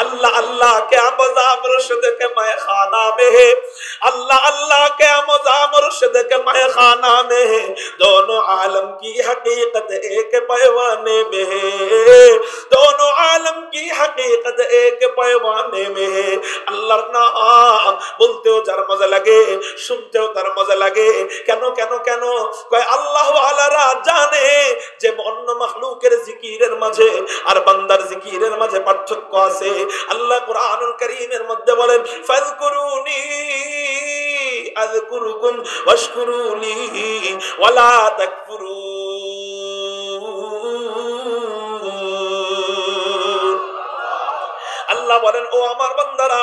अल्लाह अल्लाह क्या मजा मुर्शिद के मैं खाना में है, अल्लाह अल्लाह क्या मजा मुर्शिद के मैं खाना में है, दोनों आलम की हकीकत एक पैमाने में है, दोनों आलम की हकीकत एक पैमाने में है। अल्लाहर नाम बोलतेও যার মজা লাগে, শুনতেও তার মজা লাগে। কেন কেন কেন কয় আল্লাহ ওয়ালারা জানে যে অন্য মাখলুকের জিকিরের মাঝে আর বান্দার জিকিরের মাঝে পার্থক্য আছে। আল্লাহ কুরআনুল কারীমের মধ্যে বলেন ফাযকুরুনি আযকুরুকুম ওয়াশকুরুলি ওয়ালা তাকফুরুন। আল্লাহ বলেন ও আমার বান্দারা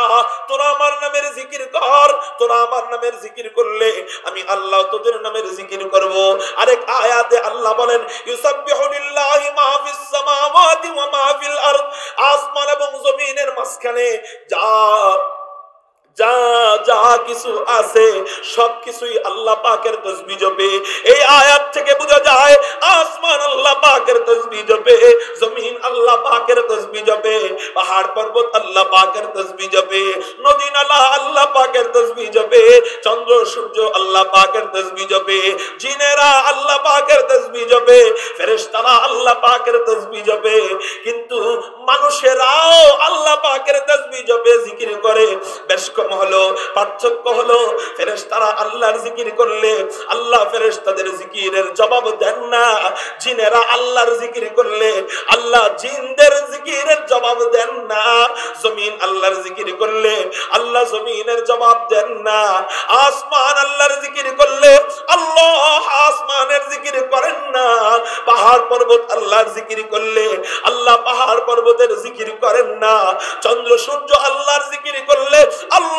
তোরা আমার নামের জিকির কর, তোরা আমার নামের জিকির করলে আমি আল্লাহ তোদের নামের জিকির করব। আরেক আয়াতে আল্লাহ বলেন ইউসাব্বিহু লিল্লাহি মা ফিস সামাওয়াতি ওয়া মা ফিল আরদ, আসমান এবং জমিনের মাঝখানে যা যা যা কিছু আছে সব কিছুই আল্লাহ পাকের তাসবিহ জপে। এই আয়াত থেকে বোঝা যায় আসমান আল্লাহ পাকের তাসবিহ জপে, জমিন আল্লাহ পাকের তাসবিহ জপে, পাহাড় পর্বত আল্লাহ পাকের তাসবিহ জপে, নদী নালা আল্লাহ পাকের তাসবিহ জপে, চন্দ্র সূর্য আল্লাহ পাকের তাসবিহ জপে, জিনেরা আল্লাহ পাকের তাসবিহ জপে, ফেরেশতারা আল্লাহ পাকের তাসবিহ জপে। কিন্তু মানুষেরাও আল্লাহ পাকের তাসবিহ জপে, জিকির করে। বেশ হলো পার্থক্য হলো ফেরেশতারা আল্লাহর জিকির করলে আল্লাহ ফেরেশতাদের জিকিরের জবাব দেন না, জিনেরা আল্লাহর জিকির করলে আল্লাহ জিনদের জিকিরের জবাব দেন না, জমিন আল্লাহর জিকির করলে আল্লাহ জমিনের জবাব দেন না, আসমান আল্লাহর জিকির করলে আল্লাহ আসমানের জিকির করেন না, পাহাড় পর্বত আল্লাহর জিকির করলে আল্লাহ পাহাড় পর্বতের জিকির করেন না, চন্দ্র সূর্য আল্লাহর জিকির করলে আল্লাহ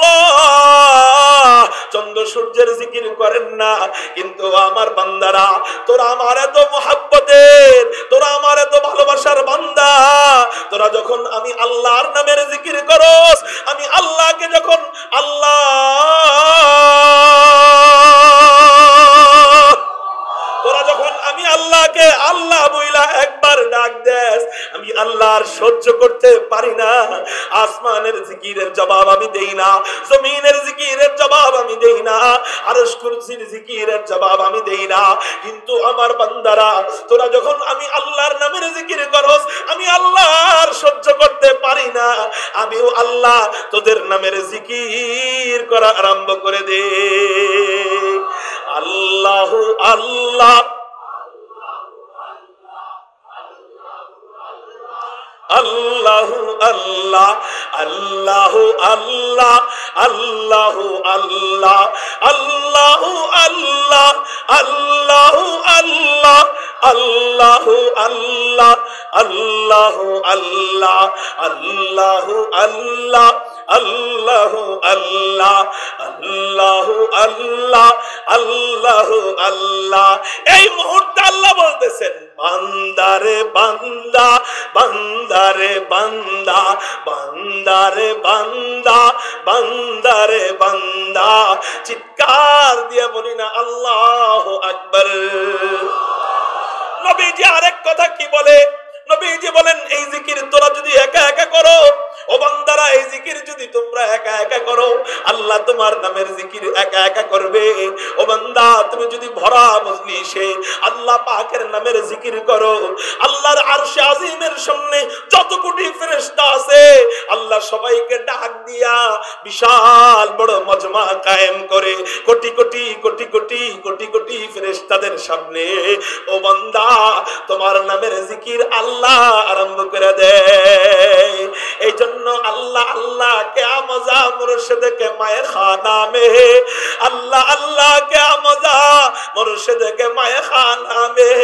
চন্দ্র সূর্যের জিকির করেন না। কিন্তু আমার বান্দারা তোরা আমার এত মুহাব্বতের, তোরা আমার এত ভালোবাসার বান্দা, তোরা যখন আমি আল্লাহর নামের জিকির করস, আমি আল্লাহকে যখন আল্লাহ তোরা যখন আমি আল্লাহকে আল্লাহ বইলা একবার ডাক দেস, আমি আল্লাহর সহ্য করতে পারি না। আসমানের জিকিরের জবাব আমি দেই না, জমিনের জিকিরের জবাব আমি দেই না, আরশ কুরসির জিকিরের জবাব আমি দেই না। কিন্তু আমার বান্দারা তোরা যখন আমি আল্লাহর নামের জিকির করস, আমি আল্লাহর সহ্য করতে পারি না, আমিও আল্লাহ তোদের নামের জিকির করা আরম্ভ করে দে। আল্লাহ আল্লাহ আল্লাহু আল্লাহ আল্লাহু আল্লাহ আল্লাহু আল্লাহ আল্লাহু আল্লাহ আল্লাহু আল্লাহ আল্লাহু আল্লাহ আল্লাহু আল্লাহ আল্লাহু আল্লাহ আল্লাহু আল্লাহ আল্লাহু আল্লাহ আল্লাহু আল্লাহ। এই মুহূর্তে আল্লাহ বলতেছেন বান্দারে বান্দা বান্দারে বান্দা বান্দারে বান্দা বান্দারে বান্দা। চিৎকার দিয়ে বলি না আল্লাহু আকবার। নবীজি আরেক কথা কি বলে? নবীজি বলেন এই জিকির তোরা যদি একা একা করো, ও বান্দারা এই জিকির যদি তোমরা একা একা করো, আল্লাহ তোমার নামের জিকির একা একা করবে। ও বান্দা তুমি যদি ভরা মজলিসে আল্লাহ পাকের নামের জিকির করো, আল্লাহর আরশে আজিমের সামনে যত কোটি ফেরেশতা আছে আল্লাহ সবাইকে ডাক দিয়া বিশাল বড় মজমা কায়েম করে কোটি কোটি কোটি কোটি কোটি কোটি ফেরেশতাদের সামনে ও বান্দা তোমার নামের জিকির আল্লাহ আরম্ভ করে দেয়। এই জন্য আল্লাহ আল্লাহ क्या मजा मुर्शिद के मैं खाना में, अल्लाह अल्लाह क्या मजा मुर्शिद के मैं खाना में,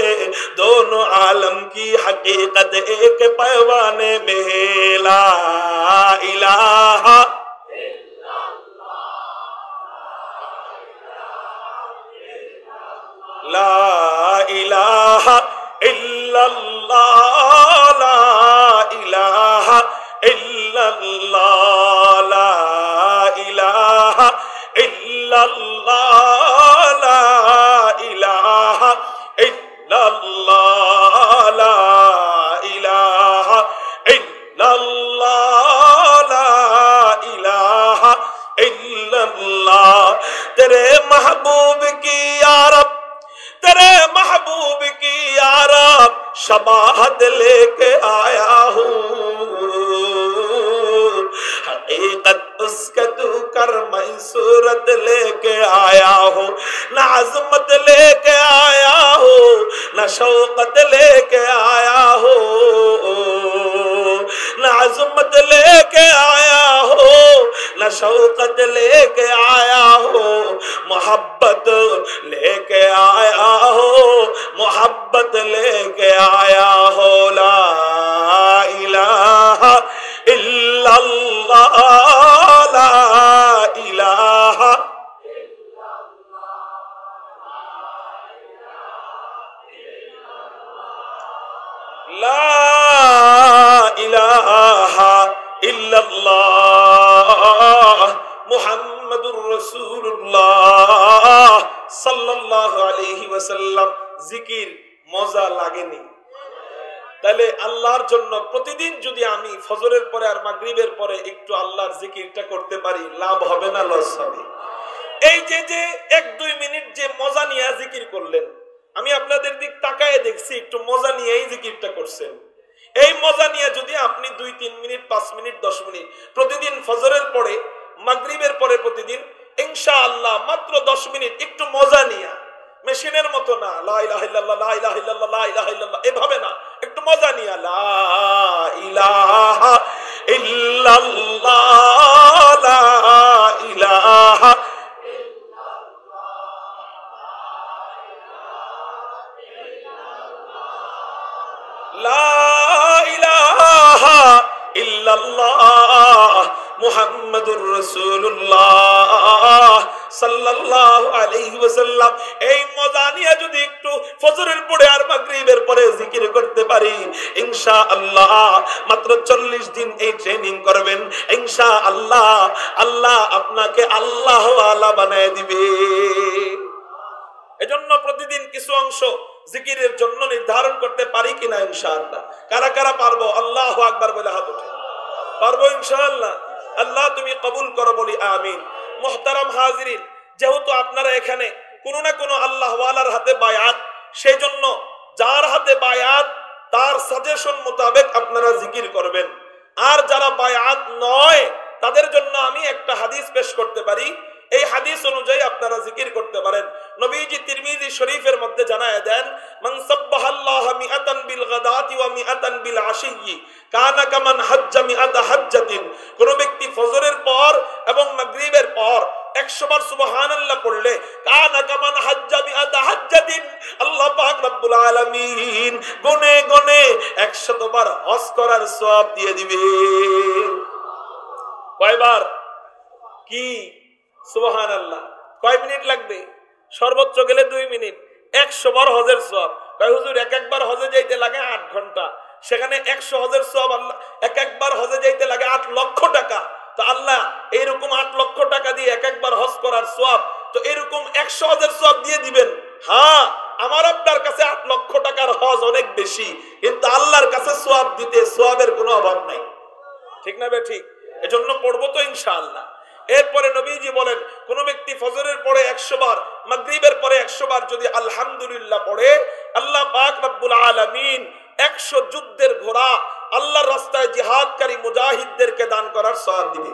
दोनों आलम की हकीकत एक पैमाने में, ला इलाहा ला इलाहा इल्लल्लाह ला इलाहा इल्लल्लाह ला इलाहा इल्लल्लाह ला इलाहा इल्लल्लाह ला इलाहा इल्लल्लाह तेरे महबूब की यारब, तेरे महबूब की यारब शबाहत लेके आया हूँ, हकीकत उसके तू कर मैं सूरत लेके आया हूँ, न अज़मत लेके आया हूँ, न शौकत लेके आया हूँ, न अज़मत लेके आया हो, न शौकत लेके आया हो, मोहब्बत लेके आया हो, मोहब्बत लेके आया हो। ला इलाहा इल्लल्लाह, ला इलाहा ला इलाहा इल्लल्लाह मुहम्मदुर রাসূলুল্লাহ সাল্লাল্লাহু আলাইহি ওয়াসাল্লাম। জিকির মজা লাগেনি? তাহলে আল্লাহর জন্য প্রতিদিন যদি আমি ফজরের পরে আর মাগরিবের পরে একটু আল্লাহর জিকিরটা করতে পারি, লাভ হবে না লস হবে? এই যে 1-2 মিনিট যে মজা নিয়ে জিকির করলেন, আমি আপনাদের দিক তাকায় দেখছি একটু মজা নিয়েই জিকিরটা করছেন। এই মজা নিয়ে যদি আপনি 2-3 মিনিট 5 মিনিট 10 মিনিট প্রতিদিন ফজরের পরে মাগরিবের পরে প্রতিদিন ইনশাআল্লাহ মাত্র 10 মিনিট একটু মজা নিয়ে, মেশিনের মতো না, লা ইলাহা ইল্লাল্লাহ লা ইলাহা ইল্লাল্লাহ লা ইলাহা ইল্লাল্লাহ এভাবে না, একটু মজা নিয়ে লা ইলাহা ইল্লাল্লাহ লা ইলাহা লা ইলাহা ইল্লাল্লাহ মুহাম্মাদুর রাসূলুল্লাহ সাল্লাল্লাহু আলাইহি ওয়াসাল্লাম। এই মজা নিয়ে যদি একটু ফজরের পরে আর মাগরিবের পরে জিকির করতে পারি, ইনশাআল্লাহ মাত্র 40 দিন এই ট্রেনিং করবেন, ইনশাআল্লাহ আল্লাহ আপনাকে আল্লাহ ওয়ালা বানায় দিবে। এজন্য প্রতিদিন কিছু অংশ জিকিরের জন্য নির্ধারণ করতে পারি কিনা ইনশাআল্লাহ? কারা কারা পারবো আল্লাহু আকবার বলে হাত উঠে? পারবো ইনশাআল্লাহ? আল্লাহ তুমি কবুল করো, বলি আমিন। মুহতারাম হাজিরিন, যেহেতু আপনারা এখানে কোনো না কোনো আল্লাহ ওয়ালার হাতে বায়াত, সেই জন্য যার হাতে বায়াত তার সাজেশন মোতাবেক আপনারা জিকির করবেন। আর যারা বায়াত নয় তাদের জন্য আমি একটা হাদিস পেশ করতে পারি, এই হাদিস অনুযায়ী আপনারা জিকির করতে পারেন। নবীজি তিরমিজি শরীফের মধ্যে জানায় দেন, মান সাব্বাহাল্লাহ মিআতান বিল গাদাতি ওয়া মিআতান বিল আশিয়্যি কানা কামান হাজ্জা মিআতা হাজ্জাতিন। কোন ব্যক্তি ফজরের পর এবং মাগরিবের পর 100 বার সুবহানাল্লাহ পড়লে কানা কামান হাজ্জা মিআতা হাজ্জাতিন, আল্লাহ পাক রব্বুল আলামিন গুনে গুনে 100 বার হজ করার সওয়াব দিয়ে দিবে। কয়বার? কি সুবহানাল্লাহ। কয় মিনিট লাগবে? সর্বোচ্চ গেলে 2 মিনিট। 100 বার হজের সওয়াব। কয় হুজুর এক একবার হজে যাইতে লাগে 8 ঘন্টা, সেখানে 100 হজের সওয়াব আল্লাহ এক একবার হজে যাইতে লাগে 8 লক্ষ টাকা। তো আল্লাহ এইরকম 8 লক্ষ টাকা দিয়ে এক একবার হজ করার সওয়াব, তো এরকম 100 হজের সওয়াব দিয়ে দিবেন। হ্যাঁ, আমার আপনার কাছে 8 লক্ষ টাকার হজ অনেক বেশি, কিন্তু আল্লাহর কাছে সওয়াব দিতে সওয়াবের কোনো অভাব নাই। ঠিক না বে ঠিক? এজন্য পড়বো তো ইনশাআল্লাহ। এরপরে নবীজি বলেন, কোন ব্যক্তি ফজরের পরে 100 বার, মাগরিবের পরে 100 বার যদি আলহামদুলিল্লাহ পড়ে, আল্লাহ পাক রব্বুল আলামিন 100 যুদ্ধের ঘোড়া আল্লাহর রাস্তায় জিহাদকারী মুজাহিদদেরকে দান করার সওয়াব দিবে।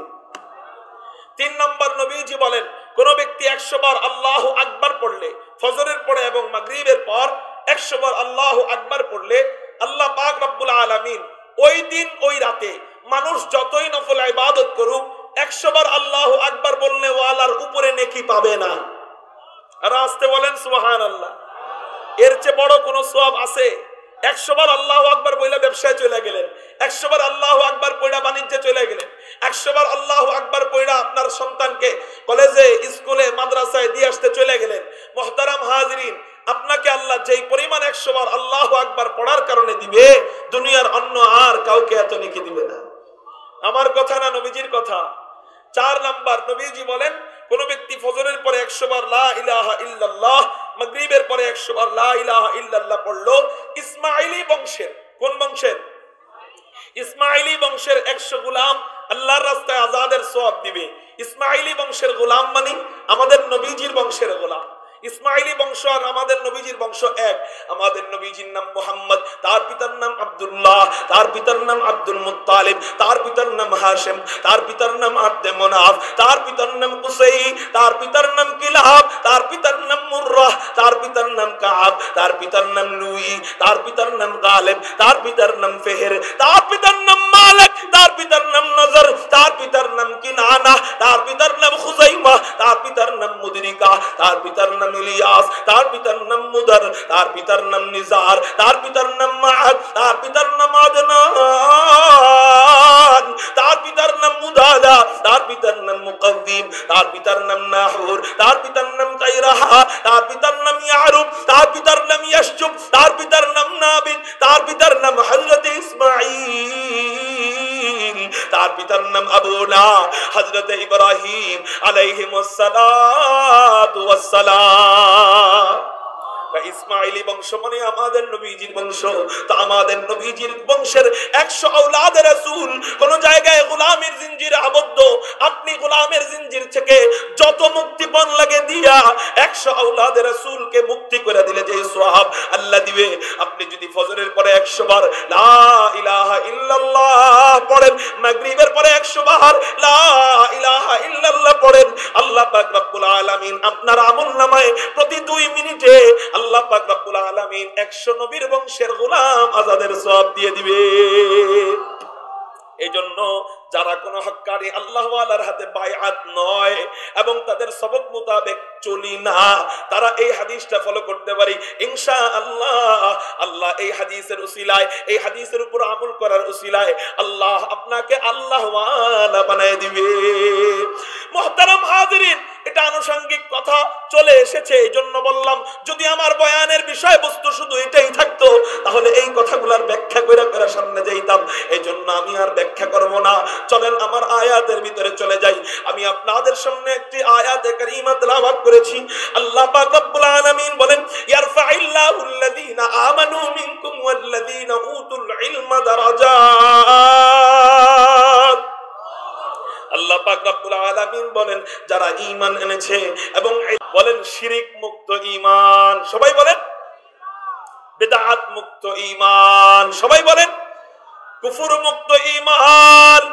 3 নম্বর নবীজি বলেন, কোন ব্যক্তি 100 বার আল্লাহু আকবার পড়লে, ফজরের পরে এবং মাগরিবের পর 100 বার আল্লাহু আকবার পড়লে, আল্লাহ পাক রব্বুল আলামিন ওই দিন ওই রাতে মানুষ যতই নফল ইবাদত করুক 100 বার আল্লাহু আকবার বললে ওয়ালার উপরে নেকি পাবে না। আর আসতে বলেন সুবহানাল্লাহ। এর চেয়ে বড় কোন সওয়াব আছে? 100 বার আল্লাহু আকবার বইলা ব্যবসায় চলে গেলেন, 100 বার আল্লাহু আকবার পড়া বাণিজ্যে চলে গেলেন, 100 বার আল্লাহু আকবার পড়া আপনার সন্তানকে কলেজে স্কুলে মাদ্রাসায় দিয়ে আসতে চলে গেলেন। মুহতারাম হাজিরিন, আপনাকে আল্লাহ যেই পরিমাণ 100 বার আল্লাহু আকবার পড়ার কারণে দিবে, দুনিয়ার অন্য আর কাউকে এত নেকি দিবে না। আমার কথা না, নবীজির কথা। 4 নাম্বার নবীজি বলেন, কোন ব্যক্তি ফজরের পরে 100 বার লা ইলাহা ইল্লাল্লাহ, মাগরিবের পরে 100 বার লা ইলাহা ইল্লাল্লাহ পড়লো, ইসমাইলি বংশের, কোন বংশের? ইসমাইলি বংশের 100 গোলাম আল্লাহর রাস্তায় আযাদের সওয়াব দিবে। ইসমাইলি বংশের গোলাম মানে আমাদের নবীজির বংশের গোলাম। ইসমাইলি বংশ আর আমাদের নবীজির বংশ এক। আমাদের নবীজির নাম মুহাম্মদ, তার পিতার নাম আব্দুল্লাহ, তার পিতার নাম আব্দুল মুত্তালিব, তার পিতার নাম হাশিম, তার পিতার নাম আব্দে মুনাফ, তার পিতার নাম কুসাই, তার পিতার নাম কিলাব, তার পিতার নাম মুররাহ, তার পিতার নাম কাব, তার পিতার নাম লুই, তার পিতার নাম গালিব, তার পিতার নাম ফেহের, তার পিতার নাম মালিক, তার পিতার নাম নজর, তার পিতার নাম কিনানা, তার পিতার নাম খুজাইমা, তার পিতার নাম মুদরিকা, তার পিতার নাম ইলিয়াস, তার পিতার নাম মুদার, তার পিতার নাম নিজার, তার পিতার নাম মাআদ, তার পিতার নাম আদনান, তার পিতার নাম মুদাদা, তার পিতার নাম মুকাদ্দিম, তার পিতার নাম নাহুর, তার পিতার নাম তাইরাহা, তার পিতার নাম ইয়ারুব, তার পিতার নাম ইয়াশজুব, তার পিতার নাম নাবিদ, তার পিতার নাম হযরত ইসমাঈল, তার পিতার নাম আবুনা হযরত ইব্রাহিম আলাইহিমুস সালাতু ওয়াস সালাম। ইসমাইলি বংশ মানে আমাদের নবীজির বংশ। তো আমাদের নবীজির বংশের 100 আওলাদের রাসূল কোন জায়গায় গোলামের জিঞ্জিরে আবদ্ধ, আপনি গোলামের জিঞ্জির থেকে যত মুক্তিপণ লাগে দিয়া 100 আওলাদের রাসূলকে মুক্তি করে দিলে যে সওয়াব আল্লাহ দিবে। আপনি যদি ফজরের পরে 100 বার লা ইলাহা ইল্লাল্লাহ পড়েন, মাগরিবের পরে 100 বার লা ইলাহা ইল্লাল্লাহ পড়েন, আল্লাহ পাক রব্বুল আলামিন আপনার আমলনামায় প্রতি 2 মিনিটে আল্লাহ পাক রব্বুল আলামিন 100 নবীর বংশের গোলাম আজাদের সওয়াব দিয়ে দিবে। এইজন্য যারা কোন হক্কানি আল্লাহ ওয়ালার হাতে বায়আত নয় এবং তাদের সবক মোতাবেক চলি না, তারা এই হাদিসটা ফলো করতে পারি ইনশাআল্লাহ। আল্লাহ এই হাদিসের উসিলায়, এই হাদিসের উপর আমল করার উসিলায় আল্লাহ আপনাকে আল্লাহ ওয়ালা বানায় দিবে। মুহতারাম হাজিরিন, এটা আনুষঙ্গিক কথা চলে এসেছে, এই জন্য বললাম যদি আমার বয়ানের বিষয়বস্তু শুধু এটাই থাকতো তাহলে এই কথাগুলোর ব্যাখ্যা করে করে সামনে যাইতাম। এই জন্য আমি আর ব্যাখ্যা করব না, চলেন আমার আয়াতের ভিতরে চলে যাই। আমি আপনাদের সামনে একটি আয়াতে কারিমা তেলাওয়াত করেছি। আল্লাহ পাক রব্বুল আলামিন বলেন, ইয়ারফাইল্লাহুল্লাযীনা আমানু মিনকুম ওয়াল্লাযীনা উতুল ইলমা দারাজাত। আল্লাহ পাক রব্বুল আলামিন বলেন যারা ঈমান এনেছে এবং বলেন শিরিক মুক্ত ঈমান, সবাই বলেন বিদআত মুক্ত ঈমান, সবাই বলেন কুফর মুক্ত ঈমান,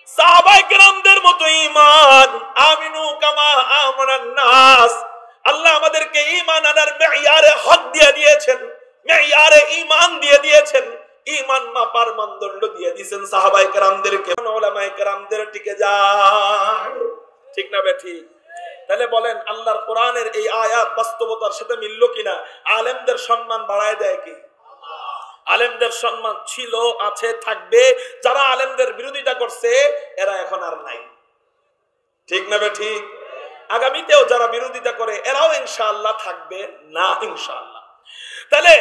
সাহাবায়ে কেরামদের মতো ঈমান, আমিনু কামা আমানান নাস। আল্লাহ আমাদেরকে ঈমান আনার মেয়ারে হক দিয়ে দিয়েছেন, মেয়ারে ঈমান দিয়ে দিয়েছেন, ঈমান মাপার মানদণ্ড দিয়ে দিয়েছেন সাহাবায়ে কেরামদেরকে, উলামায়ে কেরামদের টিকে যায়, ঠিক না বেঠিক? তাহলে বলেন আল্লাহর কোরআনের এই আয়াত বাস্তবতার সাথে মিলল কিনা? আলেমদের সম্মান বাড়ায় দেয় কি? আলেমদের সম্মান ছিল, আছে, থাকবে। যারা আলেমদের বিরোধিতা করছে এরা এখন আর নাই, ঠিক না বেঠিক? আগামীতেও যারা বিরোধিতা করে এরাও ইনশাআল্লাহ থাকবে না ইনশাআল্লাহ। তাহলে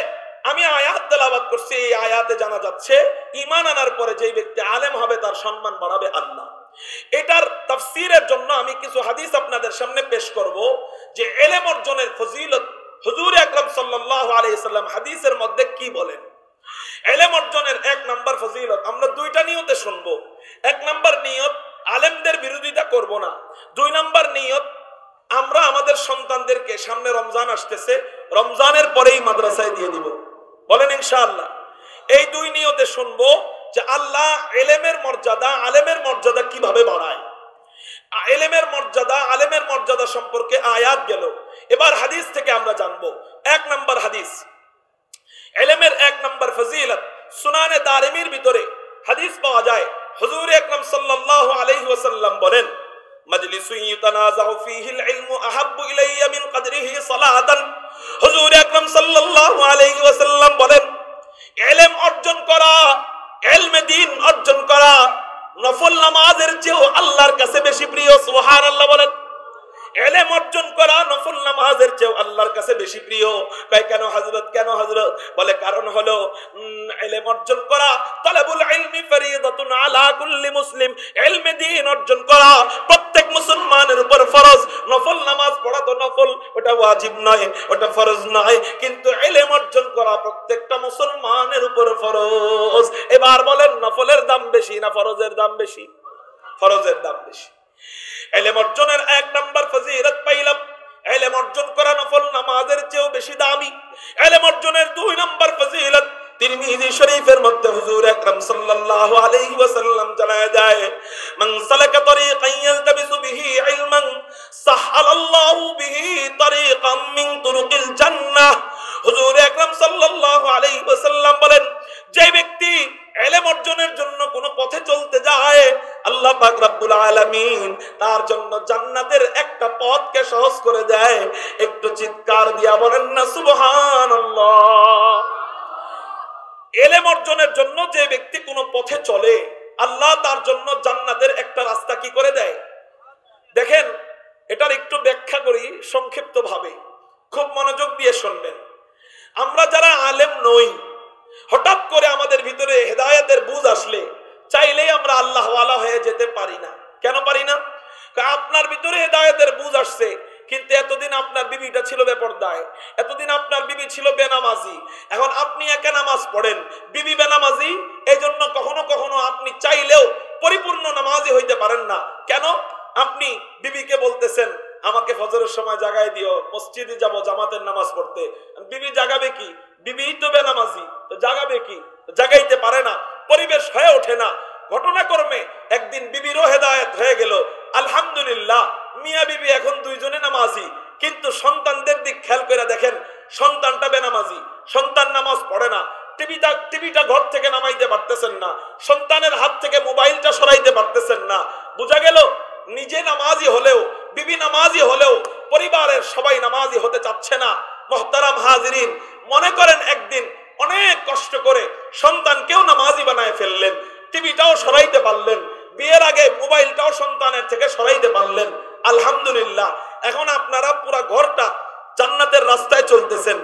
আমি আয়াত তেলাওয়াত করছি, এই আয়াতে জানা যাচ্ছে ঈমান আনার পরে যেই ব্যক্তি আলেম হবে তার সম্মান বাড়াবে আল্লাহ। এটার তাফসীরের জন্য আমি কিছু হাদিস আপনাদের সামনে পেশ করব যে ইলম অর্জনের ফজিলত হুজুর আকরাম সাল্লাল্লাহু আলাইহি সাল্লাম হাদিসের মধ্যে কি বলেন। ইলম অর্জনের 1 নাম্বার ফজিলত আমরা দুইটা নিয়তে শুনবো। 1 নাম্বার নিয়ত আলেমদের বিরোধিতা করব না। 2 নাম্বার নিয়ত আমরা আমাদের সন্তানদেরকে, সামনে রমজান আসতেছে, রমজানের পরেই মাদ্রাসায় দিয়ে দিব, বলেন ইনশাআল্লাহ। এই 2 নিয়তে শুনবো যে আল্লাহ ইলমের মর্যাদা, আলেমের মর্যাদা কিভাবে বাড়ায়। ইলমের মর্যাদা, আলেমের মর্যাদা সম্পর্কে আয়াত গেল, এবার হাদিস থেকে আমরা জানবো। 1 নাম্বার হাদিস, ইলমের 1 নাম্বার ফজিলত সুনানে দারিমির ভিতরে হাদিস পাওয়া যায়। হুজুর আকরাম সাল্লাল্লাহু আলাইহি ওয়াসাল্লাম বলেন, মাজলিসু ইতানাযাউ ফীহিল ইলমু আহাব্বু ইলাইয়া মিন কদরিহি সালাতান। হুজুর আকরাম সাল্লাল্লাহু আলাইহি ওয়াসাল্লাম বলেন, ইলম অর্জন করা, ইলমে দ্বীন অর্জন করা নফল নামাজের চেয়েও আল্লাহর কাছে বেশি প্রিয়। সুবহানাল্লাহ বলেন। ইলম অর্জন করা নফল নামাজের চেয়েও আল্লাহর কাছে বেশি প্রিয়। কয় কেন হযরত, কেন হযরত? বলে কারণ হলো ইলম অর্জন করা, তালাবুল ইলমি ফরিদাতুন আলা কুল্লি মুসলিম, ইলমে দ্বীন অর্জন করা প্রত্যেক মুসলমানের উপর ফরজ। নফল নামাজ পড়া তো নফল, ওটা ওয়াজিব নয়, ওটা ফরজ নয়, কিন্তু ইলম অর্জন করা প্রত্যেকটা মুসলমানের উপর ফরজ। এবার বলেন নফলের দাম বেশি না ফরজের দাম বেশি? ফরজের দাম বেশি। ইলম অর্জনের 1 নাম্বার ফজিলত পাইলাম, ইলম অর্জন করা নফল নামাজের চেয়েও বেশি দামি। ইলম অর্জনের 2 নাম্বার ফজিলত তিরমিজি শরীফের মধ্যে হুজুর আকরাম সাল্লাল্লাহু আলাইহি ওয়াসাল্লাম জানায় যায়, মান সালাকা তরিকান ইয়ালতাবিসু বিহি ইলমান সাহালাল্লাহু বিহি তরিকাম মিন তুরুকিল জান্নাহ। হুজুর আকরাম সাল্লাল্লাহু আলাইহি ওয়াসাল্লাম বলেন, যে ব্যক্তি ইলম অর্জনের জন্য কোন পথে চলতে যায়, আল্লাহ পাক রব্বুল আলামিন তার জন্য জান্নাতের একটা পথকে সহজ করে দেয়। একটু চিৎকার দিয়া বলেন না সুবহানাল্লাহ। ইলম অর্জনের জন্য যে ব্যক্তি কোন পথে চলে, আল্লাহ তার জন্য জান্নাতের একটা রাস্তা কি করে দেয়। দেখেন, এটার একটু ব্যাখ্যা করি সংক্ষিপ্ত ভাবে, খুব মনোযোগ দিয়ে শুনবেন। আমরা যারা আলেম নই, হঠাৎ করে আমাদের ভিতরে হেদায়েতের বুঝ আসলে চাইলেই আমরা আল্লাহ ওয়ালা হয়ে যেতে পারি না। কেন পারি না? আপনার ভিতরে হেদায়েতের বুঝ আসছে, কিন্তু এতদিন আপনার বিবিটা ছিল বেপরদায়, এতদিন আপনার বিবি ছিল বেনামাজি। এখন আপনি একা নামাজ পড়েন, বিবি বেনামাজি, এই জন্য কখনো কখনো আপনি চাইলেও পরিপূর্ণ নামাজি হইতে পারেন না। কেন? আপনি বিবিকে বলতেছেন আমাকে ফজরের সময় জাগায় দিও, মসজিদে যাব জামাতের নামাজ পড়তে। বিবি জাগাবে কি? বিবি তো বেনামাজি, তো জাগাবে কি? জাগাইতে পারে না, পরিবেশ হয়ে ওঠে না। ঘটনাক্রমে একদিন বিবিরও হেদায়েত হয়ে গেল, আলহামদুলিল্লাহ। মিয়া বিবি এখন দুইজনে নামাজি, কিন্তু সন্তানদের দিক খেয়াল করে দেখেন, সন্তানটা বেনামাজি, সন্তান নামাজ পড়ে না, টিভিটা ঘর থেকে নামাইতে পারতেছেন না, সন্তানের হাত থেকে মোবাইলটা সরাইতে পারতেছেন না। বোঝা গেল নিজে নামাজি হলেও, বিবি নামাজি হলেও পরিবারের সবাই নামাজি হতে চাচ্ছে না। মুহতারাম হাজিরিন, মনে করেন একদিন অনেক কষ্ট করে সন্তানকেও নামাজি বানায় ফেললেন, টিভিটাও সরাইতে পারলেন, বিয়ের আগে মোবাইলটাও সন্তানের থেকে সরাইতে পারলেন, আলহামদুলিল্লাহ। এখন আপনারা পুরো ঘরটা জান্নাতের রাস্তায় চলতেছেন।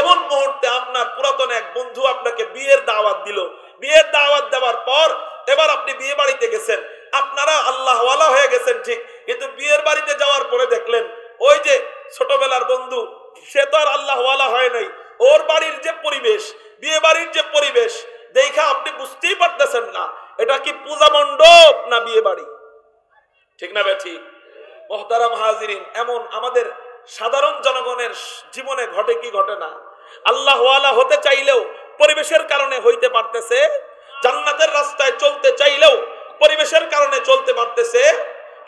এমন মুহূর্তে আপনার পুরাতন এক বন্ধু আপনাকে বিয়ের দাওয়াত দিল। বিয়ের দাওয়াত দেওয়ার পর এবার আপনি বিয়ে বাড়িতে গেছেন, আপনারা আল্লাহ ওয়ালা হয়ে গেছেন ঠিক, কিন্তু বিয়ের বাড়িতে যাওয়ার পরে দেখলেন ওই যে ছোটবেলার বন্ধু, সে তো আর আল্লাহ ওয়ালা হয় নাই। ওর বাড়ির যে পরিবেশ, বিয়ে বাড়ির যে পরিবেশ দেখা আপনি বুঝতেই পারতেছেন না এটা কি পূজা মণ্ডপ না বিয়ে বাড়ি। ঠিক না বেঠি? মুহতারাম হাজিরিন, এমন আমাদের সাধারণ জনগণের জীবনে ঘটে কি ঘটে না? আল্লাহ ওয়ালা হতে চাইলেও পরিবেশের কারণে হইতে পারতেছে, জান্নাতের রাস্তায় চলতে চাইলেও পরিবেশের কারণে চলতে পারতেছে।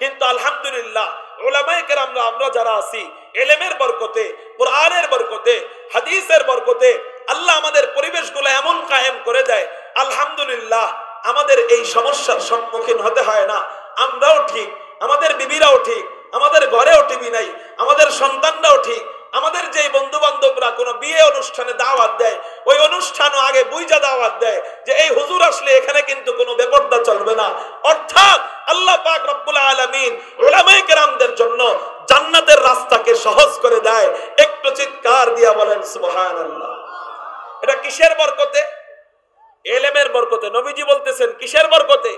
কিন্তু আলহামদুলিল্লাহ উলামায়ে কেরামরা আমরা যারা আছি, ইলমের বরকতে, কোরআনের বরকতে, হাদিসের বরকতে আল্লাহ আমাদের পরিবেশগুলো এমন কায়েম করে দেয়, আলহামদুলিল্লাহ আমাদের এই সমস্যার সম্মুখীন হতে হয় না। আমরাও ঠিক, আমাদের বিবিরাও ঠিক, আমাদের ঘরেও টিভি নাই, আমাদের সন্তানরাও ঠিক। আমাদের যে বন্ধু বান্ধবরা কোনো বিয়ে অনুষ্ঠানে দাওয়াত দেয়, ওই অনুষ্ঠানও আগে বুঝা দাওয়াত দেয় যে এই হুজুর আসলে এখানে কিন্তু কোনো বেপরদা চলবে না। অর্থাৎ আল্লাহ পাক রব্বুল আলামিন উলামায়ে কেরামদের জন্য জান্নাতের রাস্তাকে সহজ করে দেয়। একটু চিৎকার দিয়া বলেন সুবহানাল্লাহ। এটা কিসের বরকতে? ইলমের বরকতে। নবীজি বলতেছেন কিসের বরকতে?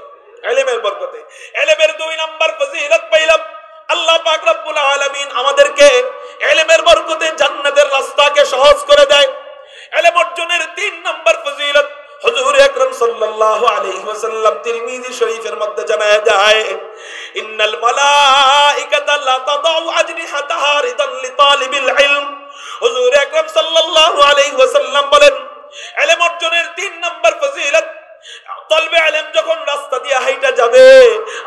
ইলমের বরকতে। ইলমের 2 নাম্বার ফজিলত পাইলাম, আল্লাহ পাক রব্বুল আলামিন আমাদেরকে ইলমের বরকতে জান্নাতের রাস্তাকে সহজ করে দেয়। ইলম অর্জনের 3 নাম্বার ফজিলত হুজুর আকরাম সাল্লাল্লাহু আলাইহি ওয়াসাল্লাম তিরমিজি শরীফের মধ্যে জানায় যায়, ইন্নাল মালাইকাতা লা তাদাউ আজনিহাতাহা রিদান লিতালিবিল ইলম। হুজুর আকরাম সাল্লাল্লাহু আলাইহি ওয়াসাল্লাম বলেন, ইলম অর্জনের 3 নাম্বার ফজিলত, তলবে ইলম যখন রাস্তা দিয়ে হাইটা যাবে,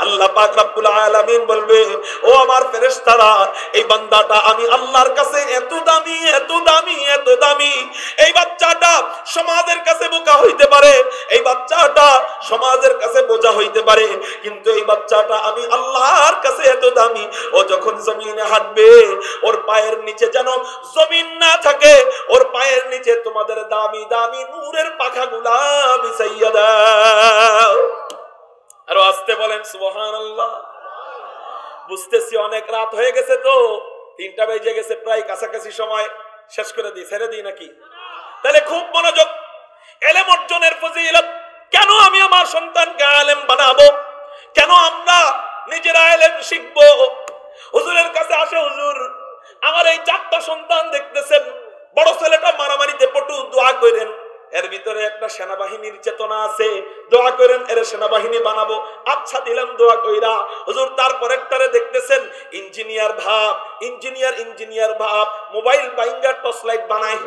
আল্লাহ পাক রব্বুল আলামিন বলবে, ও আমার ফেরেশতারা, এই বান্দাটা আমি আল্লাহর কাছে এত দামি, এত দামি, এত দামি। এই বাচ্চাটা সমাজের কাছে বোকা হইতে পারে, এই বাচ্চাটা সমাজের কাছে বোঝা হইতে পারে, কিন্তু এই বাচ্চাটা আমি আল্লাহর কাছে এত দামি। ও যখন জমিনে হাঁটবে, ওর পায়ের নিচে যেন জমিন না থাকে, ওর পায়ের নিচে তোমাদের দামি দামি নূরের পাখাগুলা বিছাইয়া দাও। আরো আসতে বলেন সুবহানাল্লাহ। বুঝতেছি অনেক রাত হয়ে গেছে, তো 3টা বেজে গেছে, প্রায় কাছাকাছি সময়, শেষ করে দিই, ছেড়ে দিই নাকি? তাহলে খুব মনোযোগ। ইলম অর্জনের ফজিলত, কেন আমি আমার সন্তানকে আলেম বানাবো, কেন আমরা নিজেরা ইলম শিখবো? হুজুরের কাছে আসে, হুজুর আমার এই 4টা সন্তান দেখতেছেন, বড় ছেলেটা মারামারিতে পটু, দোয়া করেন। এর ভিতরে একটা সেনাবাহিনীর চেতনা আছে, দোয়া করেন এর সেনাবাহিনী বানাবো। আচ্ছা দিলাম দোয়া কইরা। হুজুর তারপরেরটারে দেখতেছেন ইঞ্জিনিয়ার ভাব, ইঞ্জিনিয়ার ভাব, মোবাইল বাইঙ্গার টর্চ লাইট বানায়।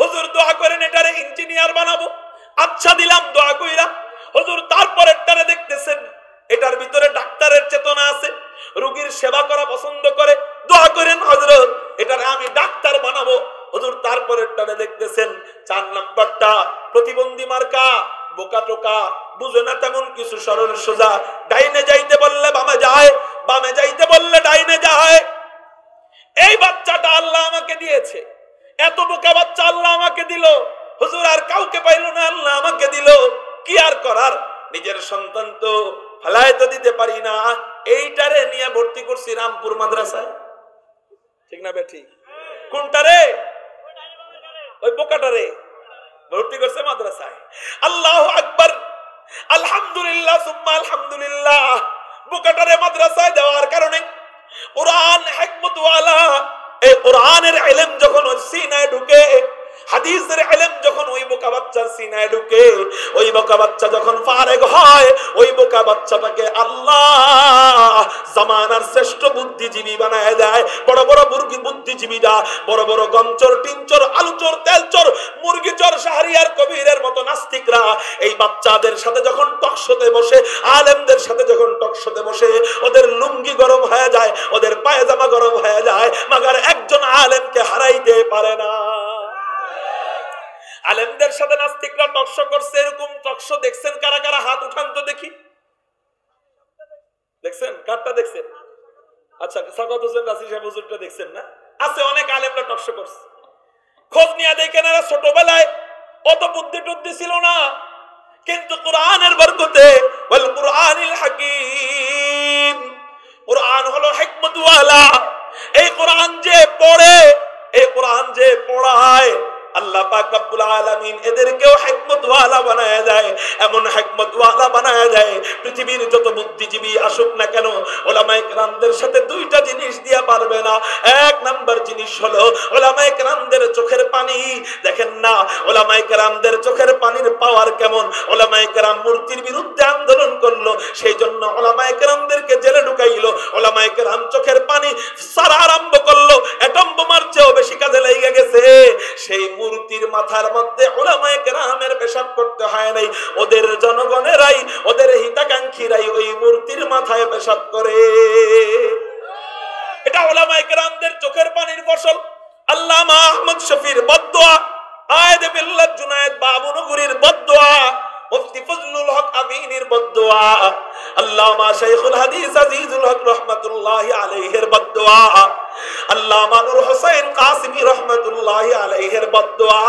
হুজুর দোয়া করেন এটারে ইঞ্জিনিয়ার বানাবো। আচ্ছা দিলাম দোয়া কইরা। হুজুর তারপরেরটারে দেখতেছেন এটার ভিতরে ডাক্তারের চেতনা আছে, রোগীর সেবা করা পছন্দ করে। দোয়া করেন হযরত এটারে আমি ডাক্তার বানাবো। হুজুর তারপরেরটারে দেখতেছেন 4 নাম্বারটা প্রতিবন্ধী মার্কা, বোকা টোকা, বুঝে না তেমন কিছু, সরল সোজা, ডাইনে যাইতে বললে বামে যায়, বামে যাইতে বললে ডাইনে যায়। এই বাচ্চাটা আল্লাহ আমাকে দিয়েছে, এত বোকা বাচ্চা আল্লাহ আমাকে দিল। হুজুর আর কাউকে পাইল না, আল্লাহ আমাকে দিল, কি আর করার, নিজের সন্তান তো ফেলায় তো দিতে পারি না। এইটারে নিয়ে ভর্তি করছি রামপুর মাদ্রাসায়, ঠিক না বেঠি? কোনটারে? ওই বোকাটারে ভর্তি করছে মাদ্রাসায়। আল্লাহু আকবার, আলহামদুলিল্লাহ সুম্মা আলহামদুলিল্লাহ। বোকাটারে মাদ্রাসায় দেওয়ার কারণে কোরআন হিকমত ওয়ালা, এই কোরআনের ইলম যখন ওর সিনায় ঢুকে, হাদিসের ইলম যখন ওই বোকা বাচ্চার সিনায় ঢুকে, ওই বোকা বাচ্চা যখন ফারেগ হয়, ওই বোকা বাচ্চাটাকে আল্লাহ জামানার শ্রেষ্ঠ বুদ্ধিজীবী বানায় দেয়। বড় বড় বুদ্ধিজীবীরা, বড় বড় গমচোর, টিনচোর, আলুচোর, তেলচোর, মুরগিচোর, শাহরিয়ার কবিরের মতো নাস্তিকরা এই বাচ্চাদের সাথে যখন টকশোতে বসে, আলেমদের সাথে যখন টকশোতে বসে, ওদের লুঙ্গি গরম হয়ে যায়, ওদের পায়জামা গরম হয়ে যায়, মাগার একজন আলেমকে হারাইতে পারে না। আলেমদের সাথে নাস্তিকরা টকশো করছে, এরকম টকশো দেখছেন কারা কারা? হাত উঠান তো দেখি। দেখছেন? কারটা দেখছেন? আচ্ছা, সাকাত হোসেন রাসি সাহেব হুজুরটা দেখছেন না? আছে অনেক আলেমরা টকশো করছে। খোঁজ নিয়ে দেখেন এরা ছোটবেলায় অত বুদ্ধি টুদ্ধি ছিল না, কিন্তু কোরআনের বরকতে, ওয়াল কুরআনিল হাকীম, কোরআন হলো হিকমত ওয়ালা। এই কোরআন যে পড়ে, এই কোরআন যে পড়ায়, আল্লাহ পাক রব্বুল আলামিন এদেরকেও হিকমত ওয়ালা বানায় দেয়। এমন হিকমত ওয়ালা বানায় দেয়, পৃথিবীর যত বুদ্ধিজীবী আসুক না কেন, উলামায়ে কেরামদের সাথে দুইটা জিনিস দিয়া পারবে না। এক নাম্বার জিনিস হলো উলামায়ে কেরামদের চোখের পানি। দেখেন না উলামায়ে কেরামদের চোখের পানির পাওয়ার কেমন। উলামায়ে কেরাম মূর্তির বিরুদ্ধে আন্দোলন করলো, সেই জন্য উলামায়ে কেরামদেরকে জেলে ঢুকাইলো। উলামায়ে কেরাম চোখের পানি সারা আরম্ভ করলো, অ্যাটম বোমার চেয়েও বেশি কাজে লেগে গেছে। সেই মূর্তির মাথার মধ্যে উলামায়ে কেরামের পেশাব করতে হয় নাই, ওদের জনগণেরাই, ওদের হিতাকাঙ্ক্ষীরাই ওই মূর্তির মাথায় পেশাব করে। এটা উলামায়ে কেরামদের চোখের পানির ফসল। আল্লামা আহমদ শফির বদদুয়া, আয়েদ বিল্লাহ জুনায়েদ বাবুনগরীর বদদুয়া, মুফতি ফজলুল হক আমিনীর বদদুয়া, আল্লামা শাইখুল হাদিস আজিজুল হক রাহমাতুল্লাহি আলাইহির বদদুয়া, আল্লামা নূর হোসেন কাসিমি রাহমাতুল্লাহি আলাইহির বদদুয়া,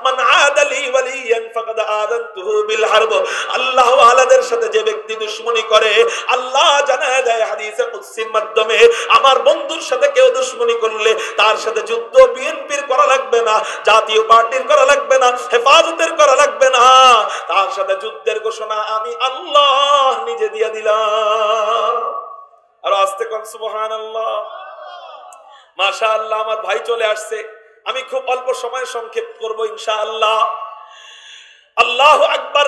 মান আদালি ওয়ালিয়ান ফাকাদ আযানতুহু বিল হারব। আল্লাহ ওয়ালাদের সাথে যে ব্যক্তি দুশমনি করে, আল্লাহ জানায় দেয় হাদিসে কুদসির মাধ্যমে, আমার বন্ধুর সাথে কেউ দুশমনি করলে তার সাথে যুদ্ধ বিএনপির করা লাগবে না, জাতীয় পার্টির করা লাগবে না, হেফাজতের করা লাগবে না, তার সাথে যুদ্ধের ঘোষণা আমি আল্লাহ নিজে দিয়ে দিলাম। আর আস্তে কোন সুবহানাল্লাহ, মাশাআল্লাহ। আমার ভাই চলে আসছে, আমি খুব অল্প সময় সংক্ষেপ করব ইনশাআল্লাহ। আল্লাহু আকবার।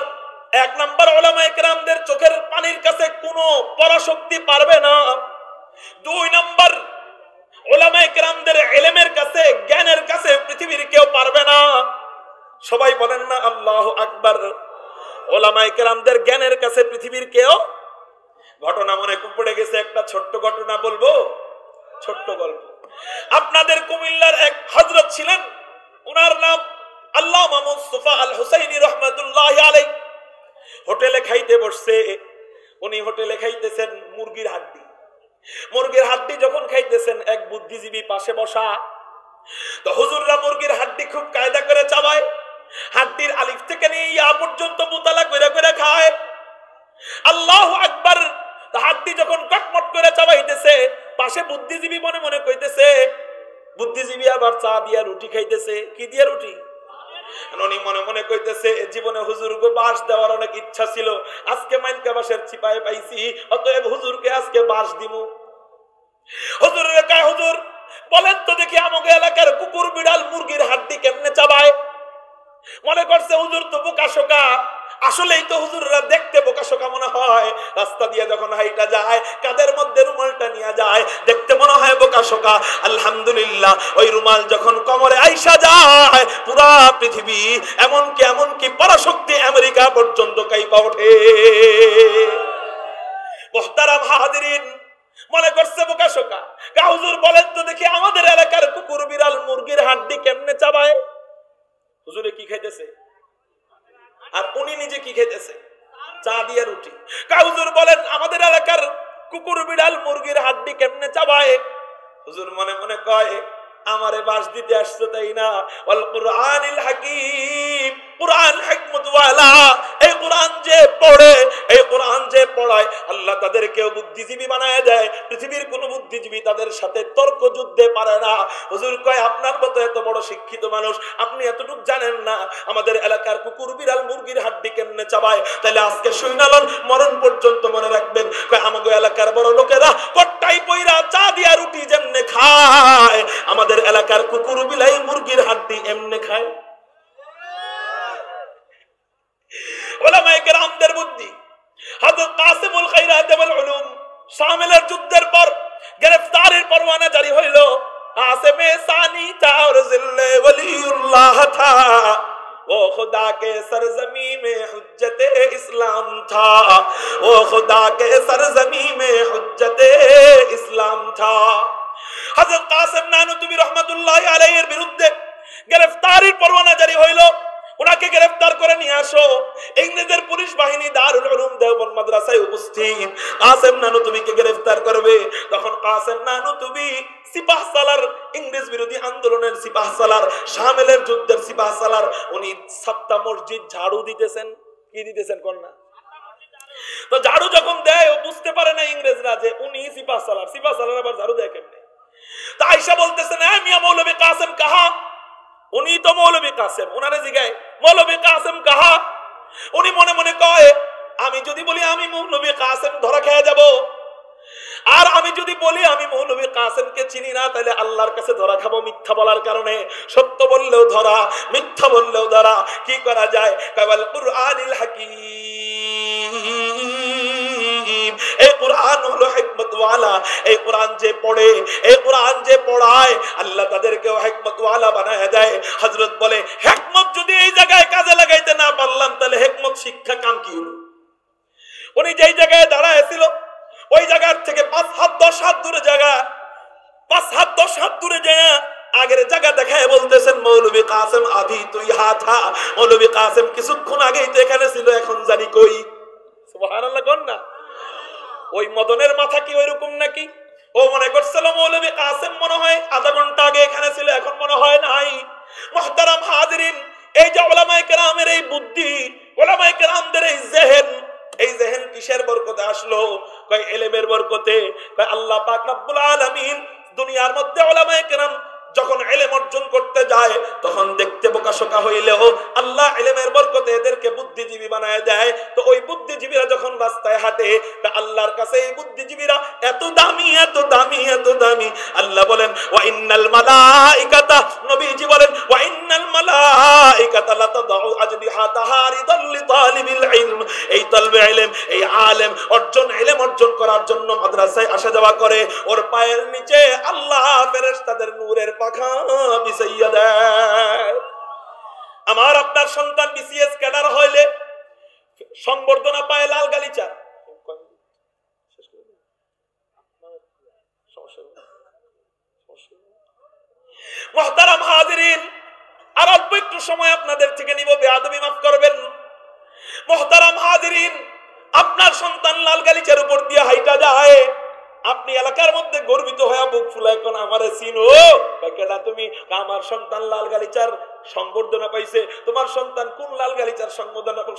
এক নাম্বার উলামায়ে কেরামদের চোখের পানির কাছে কোনো পরাশক্তি পারবে না। দুই নাম্বার উলামায়ে কেরামদের ইলমের কাছে, জ্ঞানের কাছে পৃথিবীর কেউ পারবে না। সবাই বলেন না আল্লাহু আকবার। উলামায়ে কেরামদের জ্ঞানের কাছে পৃথিবীর কেউ। ঘটনা মনে পড়ে গেছে, একটা ছোট্ট ঘটনা বলবো, ছোট্ট গল্প। আপনাদের কুমিল্লার এক হযরত ছিলেন, ওনার নাম আল্লামা মুস্তাফা আল হুসাইনি রাহমাতুল্লাহি আলাইহি। হোটেলে খাইতে বসছে, উনি হোটেলে খাইতেছেন মুরগির হাড্ডি। মুরগির হাড্ডি যখন খাইতেছেন, এক বুদ্ধিজীবী পাশে বসা। তো হুজুররা মুরগির হাড্ডি খুব কায়দা করে চাবায়, হাড্ডির আলিফ থেকে নিয়ে ইয়া পর্যন্ত মুতালা করে করে খায়। আল্লাহু আকবার। হাড্ডি যখন কটমট করে চাবাইতেছে, পাশে বুদ্ধিজীবী মনে মনে কইতেছে, বুদ্ধিজীবী আবার চা দিয়া রুটি খাইতেছে। কি দিয়া রুটি? উনি মনে মনে কইতেছে, জীবনে হুজুরকে বাঁশ দেওয়ার অনেক ইচ্ছা ছিল, আজকে মাইনকা বাঁশের চিপায় পাইছি, অতএব হুজুরকে আজকে বাঁশ দিমু। হুজুরের কয়, হুজুর বলেন তো দেখি আমাকে এলাকার কুকুর বিড়াল মুরগির হাড্ডি কেমনে চাবায়? মনে করছে হুজুর তো বোকাশোকা, আসলেই তো হুজুররা দেখতে বোকাশোকা মনে হয়। রাস্তা দিয়ে যখন হাইটা যায়, কাদের মধ্যে রুমালটা নিয়ে যায়, দেখতে মনে হয় বোকাশোকা। আলহামদুলিল্লাহ, ওই রুমাল যখন কোমরে আইসা যায়, পুরা পৃথিবী এমনকি পরাশক্তি আমেরিকা পর্যন্ত কাইপা ওঠে। মুহতারাম হাজিরিন, মনে করছে বোকাশোকা। হুজুর বলেন তো দেখি, আমাদের এলাকার কুকুর বিড়াল মুরগির হাড্ডি কেমনে চাবায়? হুজুরে কি খাইতেছে আর উনি নিজে কি খাইতেছে? চা দিয়ে রুটি। হুজুর বলেন আমাদের এলাকার কুকুর বিড়াল মুরগির হাড্ডি কেমনে চাবায়? হুজুর মনে মনে কয়, আমারে বাস দিতে আসছো তাই না? ওয়াল কুরআনিল হাকীম, কুরআন হিকমত ওয়ালা। এই কুরআন যে পড়ে, এই কুরআন যে পড়ায়, আল্লাহ তাদেরকে বুদ্ধিজীবী বানায় দেয়। পৃথিবীর কোন বুদ্ধিজীবী তাদের সাথে তর্ক যুদ্ধে পারে না। হুজুর কয়, আপনার মতো এত বড় শিক্ষিত মানুষ, আপনি এতটুকু জানেন না আমাদের এলাকার কুকুর বিড়াল মুরগির হাড্ডি কেমনে চাবায়? তাহলে আজকে শুনালন, মরণ পর্যন্ত মনে রাখবেন। কয়, আমাদের এলাকার বড় লোকেরা কট্টাই পয়রা চা দিয়া রুটি যেমনে খায়, আমাদের এলাকার কুকুর বিলাই মুরগির হাড্ডি এমনে খায়। উলামায়ে কেরামদের বুদ্ধি। হযরত কাসিমুল খায়রাত ওয়াল উলুম শামিলের যুদ্ধের পর গ্রেফতারের পরওয়ানা জারি হইল। কাসিমে সানি তার জিল্লে ওলিউল্লাহ থা, वो खुदा के सरजमी में हुज्जत इस्लाम था, वो खुदा के सरजमी में हुज्जत इस्लाम था। हजरत कासिम नानुतुबी रहमतुल्लाहि अलैहिর বিরুদ্ধে গ্রেফতারের পরওয়ানা জারি হইল। ওনাকে গ্রেফতার করে নিয়ে আসো। ইংরেজের পুলিশ বাহিনী দারুল উলুম দেওবন্দ মাদ্রাসায় উপস্থিত। কাসিম নানুতুবিকে গ্রেফতার করবে। তখন কাসিম নানুতুবি সিপাহসালার, ইংরেজ বিরোধী আন্দোলনের সিপাহসালার, শামিলের যুদ্ধের সিপাহসালার, উনি সাতটা মসজিদ ঝাড়ু দিতেছেন। কি দিতেছেন কোন না? তো ঝাড়ু যখন দেয়, ও বুঝতে পারে না ইংরেজরা যে উনি সিপাহসালার। সিপাহসালার আবার ঝাড়ু দেয় কেমনে? তো আয়েশা বলতেছেন, এ মিয়া মৌলভী কাসিম কাহা? উনি তো মৌলভী কাসিম। ওনারে জিগায়, মৌলভী কাসিম কাহা? উনি মনে মনে কয়, আমি যদি বলি আমি মৌলভী কাসিম, ধরা খেয়ে যাব। আর আমি যদি বলি আমি মৌলভী কাসিমকে চিনি না, তাহলে আল্লাহর কাছে ধরা খাবো মিথ্যা বলার কারণে। সত্য বললেও ধরা, মিথ্যা বললেও ধরা। কি করা যায়? কাওয়াল কুরআনিল হাকীম, এই কুরআন হলো হিকমত ওয়ালা। এই কুরআন যে পড়ে, এই কুরআন যে পড়ায়, আল্লাহ তাদেরকেও হিকমত ওয়ালা বানায় দেয়। হযরত বলে, হিকমত যদি এই জায়গায় কাজে লাগাইতে না পারলাম, তাহলে হিকমত শিক্ষা কাম কি হলো? উনি যেই জায়গায় দাঁড়ায় ছিল, ওই জায়গার থেকে 5 হাত 10 হাত দূরে জায়গা, 5 হাত 10 হাত দূরে যায় আগের জায়গা দেখায় বলতেছেন, মৌলভী কাসিম আভি তুই হাত হা। মৌলভী কাসিম কিছুক্ষণ আগেই তো এখানে ছিল, এখন জানি কই। সুবহানাল্লাহ কোন না? ওই মদনের মাথা কি ওইরকম নাকি? ও মনে করছিল মৌলভী কাসিম মনে হয় আধা ঘন্টা আগে এখানে ছিল, এখন মনে হয় নাই। মুহতারাম হাজিরিন, এই যে উলামায়ে কেরামের এই বুদ্ধি, উলামায়ে কেরামদের এই জেহেন, এই জেহেন কিসের বরকতে আসলো? কয় ইলমের বরকতে। কয় আল্লাহ পাক রব্বুল আলামিন দুনিয়ার মধ্যে উলামায়ে কেরাম যখন ইলম অর্জন করতে যায়, তখন দেখতে বোকাশোকা হইলেও আল্লাহ ইলমের বরকতে এদেরকে বুদ্ধিজীবী বানায় দেয়। তো ওই বুদ্ধিজীবীরা যখন রাস্তায় হাঁটে, আল্লাহর কাছে এই বুদ্ধিজীবীরা এত দামি, এত দামি, এত দামি। আল্লাহ বলেন, ওয়া ইন্নাল মালাইকাতা, নবীজি বলেন, ওয়া ইন্নাল মালাইকাতা লাতাদউ আজনিহাতাহা রিদাল লিতালিবিল ইলম। এই তালবে ইলম, এই আলেম অর্জন, ইলম অর্জন করার জন্য মাদ্রাসায় আসা যাওয়া করে, ওর পায়ের নিচে আল্লাহ ফেরেশতাদের নূরের পাখা বিছাইয়া দেয়। আমার আপনার সন্তান বিসিএস ক্যাডার হইলে সংবর্ধনা পায় লাল গালিচা। মুহতারাম হাজিরিন, আর অল্প একটু সময় আপনাদের থেকে নিব, বেয়াদবি মাফ করবেন। মুহতারাম হাজিরিন, আপনার সন্তান লাল গালিচার উপর দিয়ে হাইটা যায়, আপনি এলাকার মধ্যে গর্বিত হয়ে বুক ফুলায় কোন আমারে চিনো কেডা তুমি? আমার সন্তান লাল গালিচার সংবর্ধনা পাইছে। তোমার সন্তান কোন লাল গালিচার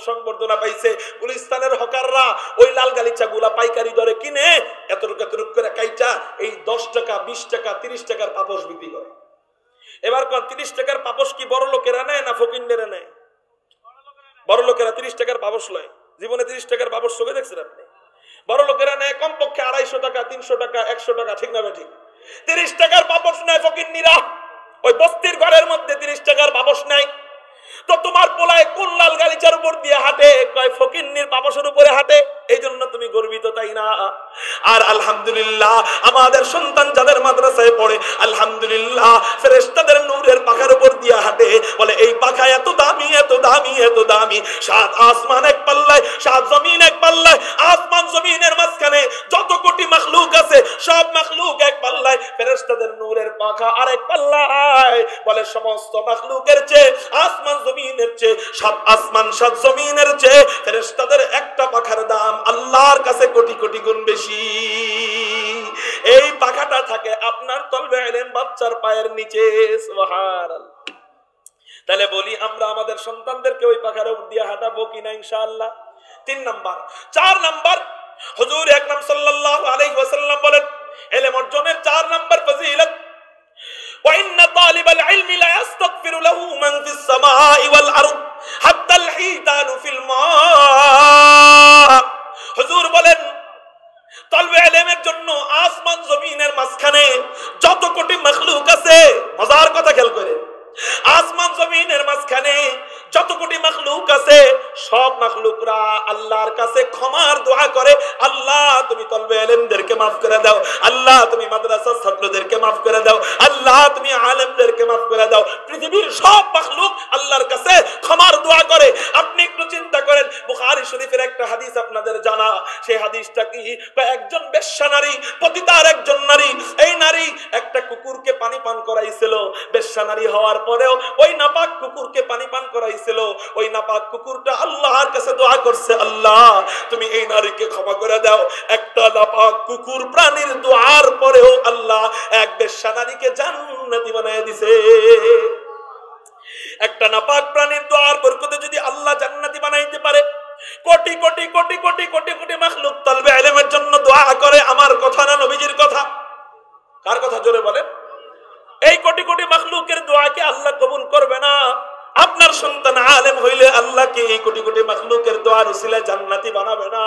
সংবর্ধনা পাইছে? গুলিস্তানের হকাররা ওই লাল গালিচা গুলা পাইকারি দরে কিনে এতটুক এতটুক করে কাইচা এই 10 টাকা 20 টাকা 30 টাকার পাপোশ বিক্রি করে। এবার কোন 30 টাকার পাপোশ কি বড় লোকেরা নেয় না ফকিন্দেরা নেয়? বড় লোকেরা 30 টাকার পাপোশ লয়। জীবনে 30 টাকার পাপোশ চোখে দেখছেন আপনি? বড় লোকেরা নেয় কমপক্ষে 250 টাকা, 300 টাকা, 100 টাকা, ঠিক না ঠিক? 30 টাকার পাপোশ নেয় ফকিন্নিরা। ওই বস্তির ঘরের মধ্যে 30 টাকার পাপোশ নেয়। তো তোমার পোলায় কোন লাল গালিচার উপর দিয়ে হাঁটে? কয় ফকিন্নির পাপসের উপরে হাঁটে, এই জন্য তুমি গর্বিত, তাই না? আর আলহামদুলিল্লাহ আমাদের সন্তান যাদের মাদ্রাসায় পড়ে, আলহামদুলিল্লাহ ফেরেশতাদের নূরের পাখার উপর দিয়ে হাঁটে, বলে এই পাখা এত দামি, এত দামি, এত দামি। সাত আসমান এক পাল্লায়, সাত জমিন এক পাল্লায়, আসমান জমিনের মাঝখানে যত কোটি মাখলুক আছে সব মাখলুক এক পাল্লায়, ফেরেশতাদের নূরের পাখা আরেক পাল্লায়। বলে সমস্ত মাখলুকের চেয়ে, আসমান জমিনের চেয়ে, সাত আসমান সাত জমিনের চেয়ে ফেরেশতাদের একটা পাখার দাম আল্লাহর কাছে কোটি কোটি গুণ বেশি। এই পাখাটা থাকে আপনার তলবে ইলম বাচ্চার পায়ের নিচে। সুবহানাল্লাহ। তাহলে বলি আমরা আমাদের সন্তানদেরকে ওই পাখার উপর দিয়ে হাঁটাবো কিনা ইনশাআল্লাহ? 3 নাম্বার। 4 নাম্বার, হুজুর আকরাম সাল্লাল্লাহু আলাইহি ওয়াসাল্লাম বলেন ইলম অর্জনের 4 নাম্বার ফজিলত, ওয়া ইন্না তালিবাল ইলমি লা ইস্তাগফিরু লাহু মান ফিস সামাই ওয়াল আরদ হাত্তা আল হিতানু ফিল মা। হুজুর বলেন তালবে ইলমের জন্য আসমান জমিনের মাঝখানে যত কোটি মাখলুক আছে, মজার কথা খেয়াল করেন, আসমান জমিনের মাঝখানে যত কোটি মাখলুক আছে সব মাখলুকরা আল্লাহর কাছে ক্ষমার দোয়া করে, আল্লাহ তুমি তলবে ইলমদেরকে maaf করে দাও, আল্লাহ তুমি মাদ্রাসার ছাত্রদেরকে maaf করে দাও, আল্লাহ তুমি আলেমদেরকে maaf করে দাও। পৃথিবীর সব মাখলুক আল্লাহর কাছে ক্ষমার দোয়া করে। আপনি একটু চিন্তা করেন, বুখারী শরীফের একটা হাদিস আপনাদের জানা, সেই হাদিসটা কি? একজন বেশ্যা নারী, পতিতার একজন নারী, এই নারী একটা কুকুরকে পানি পান করাইছিল। বেশ্যা নারী হওয়ার পরেও ওই নাপাক কুকুরকে পানি পান করাইছিল। ওই নাপাক কুকুরটা আল্লাহর কাছে দোয়া করছে, আল্লাহ তুমি এই নারীকে ক্ষমা করে দাও। একটা নাপাক কুকুর প্রাণীর দোয়ার পরেও আল্লাহ এক বেশ্যা নারীকে জান্নাতি বানায় দিছে। একটা নাপাক প্রাণীর দোয়ার বরকতে যদি আল্লাহ জান্নাতি বানাইতে পারে, কোটি কোটি কোটি কোটি কোটি কোটি মাখলুক তলবে ইলমের জন্য দোয়া করে। আমার কথা না নবীজির কথা? কার কথা জোরে বলেন? এই কোটি কোটি মাখলুকের দোয়াকে আল্লাহ কবুল করবে না? আপনার সন্তান আলেম হইলে আল্লাহকে এই কোটি কোটি মাখলুকের দোয়ার উসিলায় জান্নাতি বানাবে না?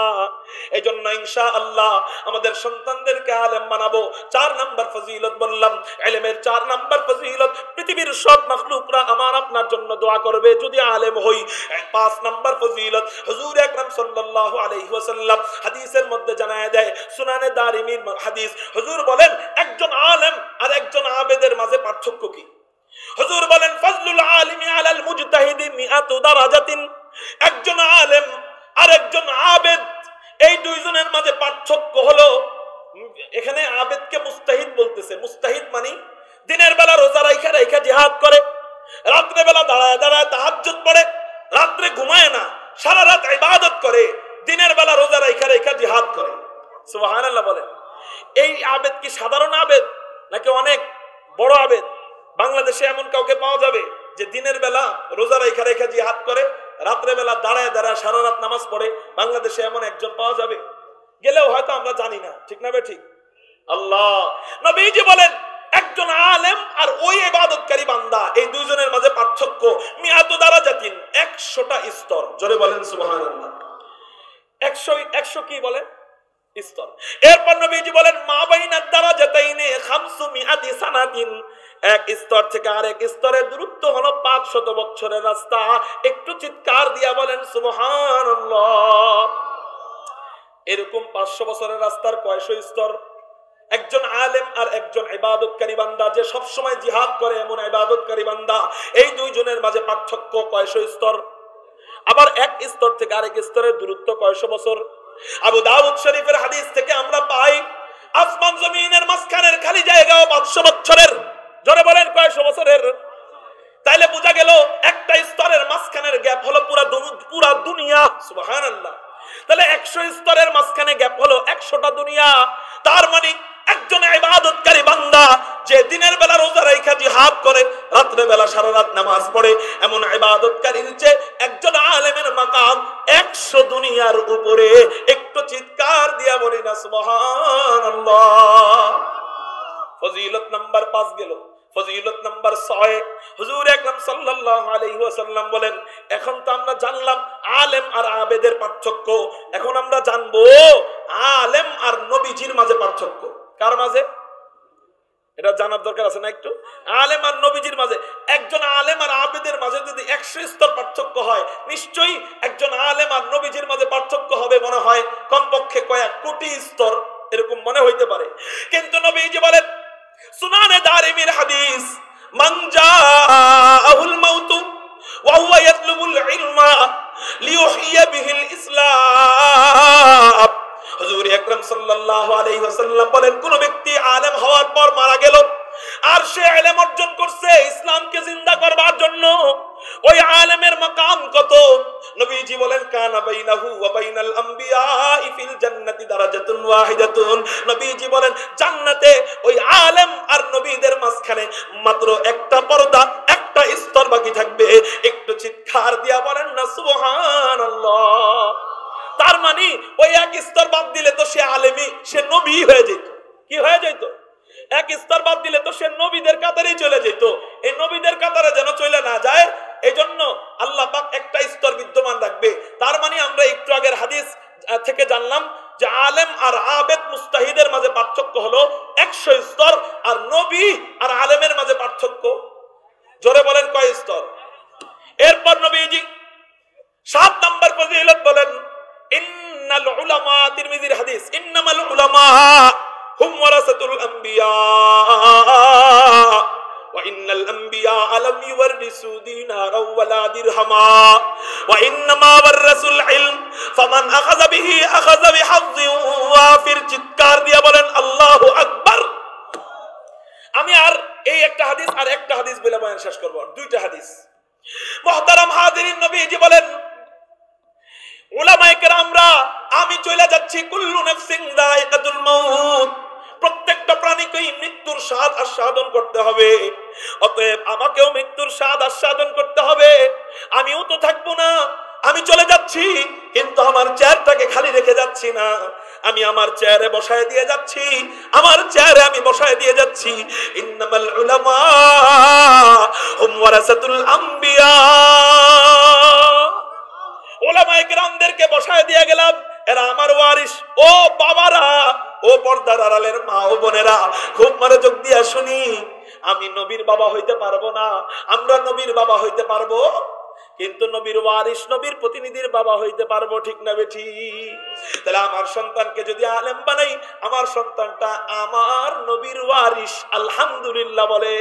এইজন্য ইনশাআল্লাহ আমাদের সন্তানদেরকে আলেম বানাবো। 4 নাম্বার ফজিলত বললাম, ইলমের 4 নাম্বার ফজিলত, পৃথিবীর সব মাখলুকরা আমার আপনার জন্য দোয়া করবে যদি আলেম হই। 5 নাম্বার ফজিলত, হুজুর আকরাম সাল্লাল্লাহু আলাইহি ওয়াসাল্লাম হাদিসের মধ্যে জানায় দেয়, সুনানে দারিমির হাদিস, হুজুর বলেন একজন আলেম আর একজন আবেদের মাঝে পার্থক্য কি? হুজুর বলেন ফাজলুল আলিমি আলাল মুজতাহিদি মিআতু দারাজাতিন। একজন আলেম আর একজন আবেদ, এই দুইজনের মাঝে পার্থক্য হলো, এখানে আবেদকে মুস্তাহিদ বলতেছে। মুস্তাহিদ মানে দিনের বেলা রোজা রাইখা রাইখা জিহাদ করে, রাত্রে বেলা দাঁড়ায় দাঁড়ায় তাহাজ্জুদ পড়ে, রাত্রে ঘুমায় না, সারা রাত ইবাদত করে, দিনের বেলা রোজা রাইখা রাইখা জিহাদ করে। সুবহানাল্লাহ বলেন। এই আবেদ কি সাধারণ আবেদ নাকি অনেক বড় আবেদ? বাংলাদেশে এমন কাউকে পাওয়া যাবে যে দিনের বেলা রোজা রাইখা রাইখা জিহাদ করে, রাত্রে বেলা দাঁড়ায় দাঁড়ায় সারা রাত নামাজ পড়ে? বাংলাদেশে এমন একজন পাওয়া যাবে? গেলেও হয়তো আমরা জানি না, ঠিক না বে ঠিক? আল্লাহ নবীজি বলেন একজন আলেম আর ওই ইবাদতকারী বান্দা, এই দুইজনের মাঝে পার্থক্য মিআতু দারাজাতিন, 100টা স্তর। জোরে বলেন সুবহানাল্লাহ। 100 কি বলেন? স্তর। এরপর নবীজি বলেন মা বাইনাদ দারাজাতাইনে 500 সানাতিন, এক স্তর থেকে আরেক স্তরের দূরত্ব হলো 500 বছরের রাস্তা। একটু চিৎকার দিয়া বলেন সুবহানাল্লাহ। এরকম 500 বছরের রাস্তার কয়শো স্তর? একজন আলেম আর একজন ইবাদতকারী বান্দা, যে সব সময় জিহাদ করে এমন ইবাদতকারী বান্দা, এই দুইজনের মাঝে পার্থক্য কয়শো স্তর? আবার এক স্তর থেকে আরেক স্তরের দূরত্ব কয়শো বছর? আবু দাউদ শরীফের হাদিস থেকে আমরা পাই আসমান জমিনের মাঝখানের খালি জায়গাও 500 বছরের। জোরে বলেন কয়শো বছরের? তাইলে বোঝা গেল একটা স্তরের মাঝখানের গ্যাপ হলো পুরা দুনিয়া। সুবহানাল্লাহ। তাহলে 100 স্তরের মাঝখানে গ্যাপ হলো 100টা দুনিয়া। তার মানে একজন ইবাদতকারী বান্দা যে দিনের বেলা রোজা রাইখা জিহাদ করে, রাত্রে বেলা সারা রাত নামাজ পড়ে, এমন ইবাদতকারীর চেয়ে একজন আলেমের মাকাম 100 দুনিয়ার উপরে। একটু চিৎকার দিয়া বলি না সুবহানাল্লাহ। ফজিলত নাম্বার 5 গেল। ফজিলত নাম্বার 6, হুজুর আকরাম সাল্লাল্লাহু আলাইহি ওয়াসাল্লাম বলেন এখন তো আমরা জানলাম আলেম আর আবেদের পার্থক্য, এখন আমরা জানবো আলেম আর নবীজির মাঝে পার্থক্য। কার মাঝে? এটা জানার দরকার আছে না একটু? আলেম আর নবীজির মাঝে, একজন আলেম আর আবেদের মাঝে যদি 100 স্তর পার্থক্য হয়, নিশ্চয়ই একজন আলেম আর নবীজির মাঝে পার্থক্য হবে মনে হয় কমপক্ষে কয়েক কোটি স্তর, এরকম মনে হইতে পারে। কিন্তু নবীজি বলেন সুনানে দারিমির হাদিস, মান জাআহুল মাউতু ওয়া হুয়া ইয়াতলুবুল ইলমা লিইউহিয়া বিহিল ইসলাম। হুজুর আকরাম সাল্লাল্লাহু আলাইহি ওয়াসাল্লাম বলেন, কোন ব্যক্তি আলেম হওয়ার পর মারা গেল আর সে ইলম অর্জন করছে ইসলামকে জিন্দা করবার জন্য, ওই আলেমের মাকাম কত? নবীজি বলেন কানা বাইনাহু ওয়া বাইনাল আমবিয়াই ফিল জান্নাতি দারাজাতুন ওয়াহিদাতুন। নবীজি বলেন জান্নাতে ওই আলেম আর নবীদের মাঝখানে মাত্র একটা পর্দা, একটা স্তর বাকি থাকবে। একটু চিৎকার দিয়া বলেন না সুবহানাল্লাহ। তার মানে ওই এক স্তর বাদ দিলে তো সে আলেমী, সে নবী হয়ে যেত। কি হয়ে যেত? এক স্তর বাদ দিলে তো সে নবীদের কাতারেই চলে যেত। এই নবীদের কাতারে যেন চলে না যায়, এই জন্য আল্লাহ পাক একটা স্তর বিদ্যমান রাখবে। তার মানে আমরা একটু আগের হাদিস থেকে জানলাম যে আলেম আর আবেদ মুস্তাহিদের মাঝে পার্থক্য হলো 100 স্তর, আর নবী আর আলেমের মাঝে পার্থক্য জোরে বলেন কয় স্তর? এরপর নবীজি 7 নাম্বার ফজিলত বলেন ইন্নাল উলামা, তিরমিজির হাদিস, ইন্নামাল উলামা হুম ওয়ারাসাতুল আম্বিয়া ওয়া ইন্নাল আম্বিয়া লাম ইওয়ারিসু দিনারাও ওয়ালা দিরহামা ওয়া ইন্নামা ওয়ারাসুল ইলম ফামান আখাযা বিহি আখাযা বিহাযযিন ওয়াফির। চিৎকার দিয়ে বলেন আল্লাহু আকবার। আমি আর এই একটা হাদিস আর একটা হাদিস বলে বয়ান শেষ করব, দুইটা হাদিস। মুহতারাম হাজিরিন, নবীজি বলেন উলামায়ে কেরামরা, আমি চলে যাচ্ছি, কুল্লু নাফসিন যায়িকাতুল মাউত, প্রত্যেকটা প্রাণীকেই মৃত্যুর স্বাদ আস্বাদন করতে হবে। অতএব আমাকেও মৃত্যুর স্বাদ আস্বাদন করতে হবে। আমিও তো থাকবো না, আমি চলে যাচ্ছি, কিন্তু আমার চেয়ারটাকে খালি রেখে যাচ্ছি না, আমি আমার চেয়ারে বসায় দিয়ে যাচ্ছি, আমার চেয়ারে আমি বসায় দিয়ে যাচ্ছি। ইন্নামাল উলামা হুম ওয়ারাসাতুল আম্বিয়া, উলামায়ে কেরামদেরকে বসায় দিয়ে গেলাম, এরা আমার ওয়ারিস। ও বাবারা, ও পর্দার আড়ালের মা ও বোনেরা, খুব মনোযোগ দিয়া শুনি। আমি নবীর বাবা হইতে পারবো না, আমরা নবীর বাবা হইতে পারবো, কিন্তু নবীর ওয়ারিস, নবীর প্রতিনিধির বাবা হইতে পারবো, ঠিক না বেঠি? তাহলে আমার সন্তানকে যদি আলেম বানাই, আমার সন্তানটা আমার নবীর ওয়ারিস, আলহামদুলিল্লাহ বলে।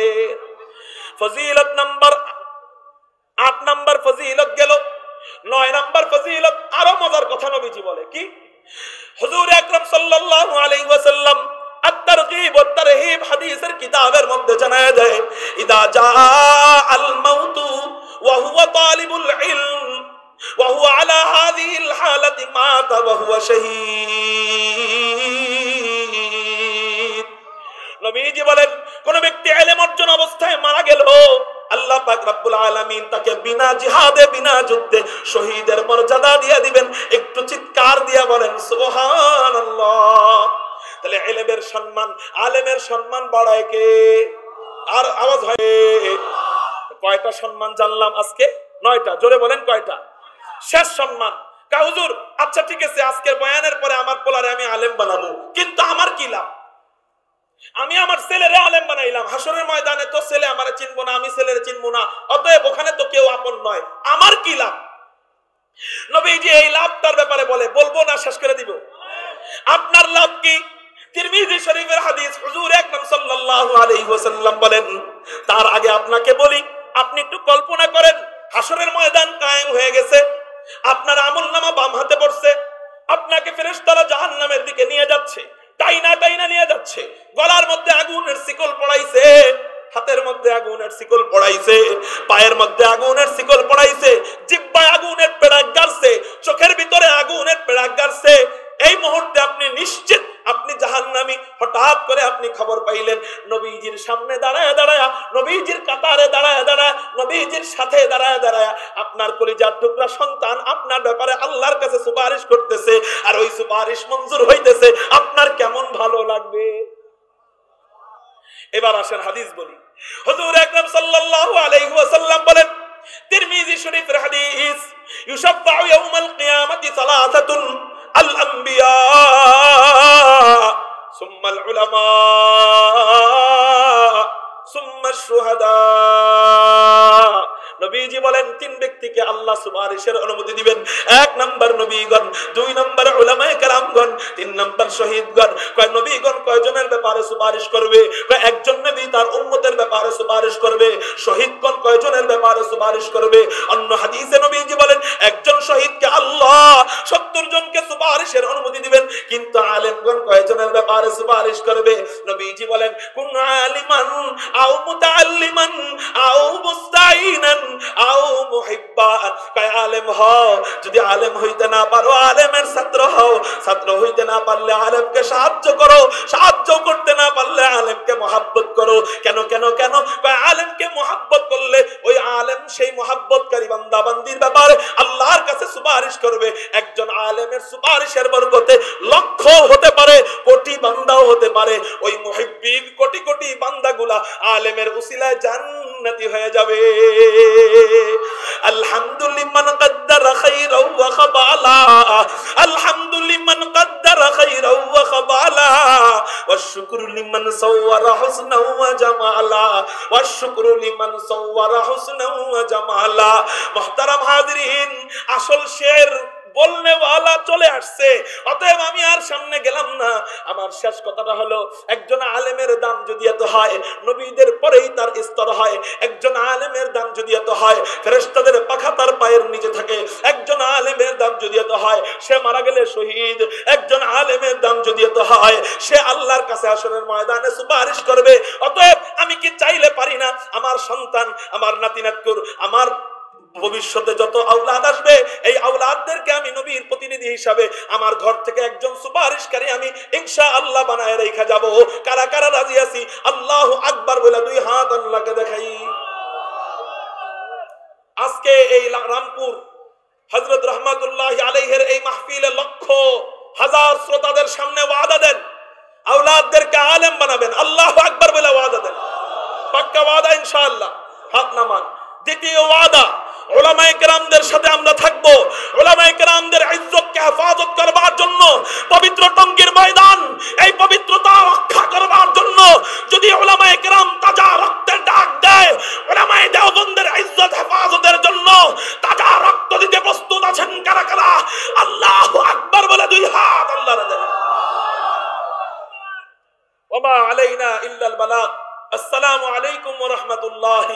ফজিলত নাম্বার 8 নাম্বার ফজিলত গেল। 9 নাম্বার ফজিলত আরো মজার কথা নবীজি বলে কি? হুজুর আকরাম সাল্লাল্লাহু আলাইহি ওয়াসাল্লাম আত-তারগীব ওয়াত তারহিব হাদিসের কিতাবের মধ্যে জানায়া যায়, ইদা জাআল মাউতু ওয়া হুয়া তালিবুল ইলম ওয়া হুয়া আলা হাযিহিল হালাতি মাতা ওয়া হুয়া শাহীদ। নবীজি বলেন কোন ব্যক্তি ইলম অর্জন অবস্থায় মারা গেল, আল্লাহ পাক রব্বুল আলামিন তাকে বিনা জিহাদে, বিনা যুদ্ধে শহীদের মর্যাদা দিয়ে দিবেন। একটু চিৎকার দিয়া বলেন সুবহানাল্লাহ। তাহলে ইলমের সম্মান, আলেমের সম্মান বাড়ায় কে? আর আওয়াজ হয় কয়টা সম্মান জানলাম আজকে? 9টা। জোরে বলেন কয়টা? শেষ সম্মান কা হুজুর? আচ্ছা ঠিক আছে, আজকের বয়ানের পরে আমার পোলারে আমি আলেম বানাবো, কিন্তু আমার কি লাভ? আমি আমার ছেলেরে আলেম বানাইলাম, হাসরের ময়দানে তো ছেলে আমারে চিনবো না, আমি ছেলেরে চিনবো না, অতএব ওখানে তো কেউ আপন নয়, আমার কি লাভ? নবীজি এই লাভটার ব্যাপারে বলবো না শেষ করে দিব? আপনার লাভ কি? তিরমিজি শরীফের হাদিস, হুজুর আকরাম সাল্লাল্লাহু আলাইহি ওয়াসাল্লাম বলেন, তার আগে আপনাকে বলি, আপনি একটু কল্পনা করেন, হাসরের ময়দান কায়েম হয়ে গেছে, আপনার আমলনামা বাম হাতে পড়ছে, আপনাকে ফেরেশতারা জাহান্নামের দিকে নিয়ে যাচ্ছে, টাইনা টাইনা নিয়ে যাচ্ছে, গলার মধ্যে আগুনের শিকল পড়াইছে, হাতের মধ্যে আগুনের শিকল পড়াইছে, পায়ের মধ্যে আগুনের শিকল পড়াইছে, জিহ্বায় আগুনের পেড়াক গাড়ছে, চোখের ভিতরে আগুনের পেড়াক গাড়ছে। এই মুহূর্তে আপনি নিশ্চিত আপনি জাহান্নামী। হঠাৎ করে আপনি খবর পাইলেন নবীজির সামনে দাঁড়ায় দাঁড়ায়, নবীজির কাতারে দাঁড়ায় দাঁড়ায়, নবীজির সাথে দাঁড়ায় দাঁড়ায় আপনার কলিজার টুকরা সন্তান আপনার ব্যাপারে আল্লাহর কাছে সুপারিশ করতেছে, আর ওই সুপারিশ মঞ্জুর হইতেছে, আপনার কেমন ভালো লাগবে? এবার আসেন হাদিস বলি। হুজুর আকরাম সাল্লাল্লাহু আলাইহি ওয়াসাল্লাম বলেন, তিরমিজি শরীফের হাদিস, ইউশাফাউ ইয়াউমাল কিয়ামাতি সালাসাতুন আল আম্বিয়া সুম্মাল উলামা শুহাদা। নবীজি বলেন তিন ব্যক্তিকে আল্লাহ সুপারিশের অনুমতি দিবেন। এক নাম্বার নবীগণ, দুই নাম্বার উলামায়ে কেরামগণ, তিন নাম্বার শহীদগণ। কয় নবীগণ কয়জনের ব্যাপারে সুপারিশ করবে? কয় একজন নবী তার উম্মতের ব্যাপারে সুপারিশ করবে। শহীদগণ কয়জনের ব্যাপারে সুপারিশ করবে? অন্য হাদিসে নবীজি বলেন একজন শহীদকে আল্লাহ 70 জনকে সুপারিশের অনুমতি দিবেন। কিন্তু আলেমগণ কয়জনের ব্যাপারে সুপারিশ করবে? নবীজি বলেন কুন আলিমান আও মুতাআল্লিমান আও মুস্তাঈনান আও মুহিব্বান। কয় আলেম হও, যদি আলেম হইতে না পারো আলেমের ছাত্র হও, ছাত্র হইতে না পারলে আলেমকে সাহায্য করো, সাহায্য করতে না পারলে আলেমকে মহব্বত করো। কেন কেন কেন? কয় আলেমকে মহব্বত করলে ওই আলেম সেই মহব্বতকারী বান্দা বান্দির ব্যাপারে আল্লাহর কাছে সুপারিশ করবে। একজন আলেমের সুপারিশের বরকতে লক্ষ হতে পারে, কোটি বান্দাও হতে পারে। ওই মুহিব্বিন কোটি কোটি বান্দাগুলা আলেমের উসিলায় জান্নাতি হয়ে যাবে। আলহামদুলিল্লাহ কদ্দারা খাইরাও ওয়া খাবালা, আলহামদুলিল্লাহ কদ্দারা খাইরাও ওয়া খাবালা, ওয়াশ শুকরু লিমান সাওয়ারা হুসনাও ওয়া জামালা, ওয়াশ শুকরু লিমান সাওয়ারা হুসনাও ওয়া জামালা। মুহতারাম হাজিরিন, আসল শের বলনে ওয়ালা চলে আসছে, অতএব আমি আর সামনে গেলাম না। আমার শেষ কথাটা হলো, একজন আলেমের দাম যদি এত হয়, নবীদের পরেই তার স্তর হয়। একজন আলেমের দাম যদি এত হয়, ফেরেশতাদের পাখা তার পায়ের নিচে থাকে। একজন আলেমের দাম যদি এত হয়, সে মারা গেলে শহীদ। একজন আলেমের দাম যদি এত হয়, সে আল্লাহর কাছে হাসরের ময়দানে সুপারিশ করবে। অতএব আমি কি চাইলে পারি না আমার সন্তান, আমার নাতি নাতকুর, আমার ভবিষ্যতে যত আওলাদ আসবে, এই আওলাদদেরকে আমি নবীর প্রতিনিধি হিসাবে আমার ঘর থেকে একজন সুপারিশকারী আমি ইনশাআল্লাহ বানায় রেখে যাব। কারা কারা রাজি আছি? আল্লাহু আকবার বলে দুই হাত আল্লাহকে দেখাই। আজকে এই রামপুর হযরত রহমাতুল্লাহি আলাইহির এই মাহফিলে লক্ষ হাজার শ্রোতাদের সামনে ওয়াদা দেন, আওলাদদেরকে আলেম বানাবেন। আল্লাহু আকবার বলে ওয়াদা দেন। পাক্কা ওয়াদা ইনশাআল্লাহ। হাত নামান। দ্বিতীয় ওয়াদা, উলামায়ে কেরামদের সাথে আমরা থাকব। উলামায়ে কেরামদের ইজ্জতকে হেফাজত করবার জন্য, পবিত্র টঙ্গীর ময়দান এই পবিত্রতা রক্ষা করবার জন্য যদি উলামায়ে কেরাম তাজা রক্তের ডাক দেয়, উলামায়ে দেওবন্দের ইজ্জত হেফাজতের জন্য তাজা রক্ত দিতে প্রস্তুত আছেন কারা কারা? আল্লাহু আকবার বলে দুই হাত আল্লাহর কাছে। ওয়া মা আলাইনা ইল্লাল বালাগ। আসসালামু আলাইকুম ওয়া রাহমাতুল্লাহি।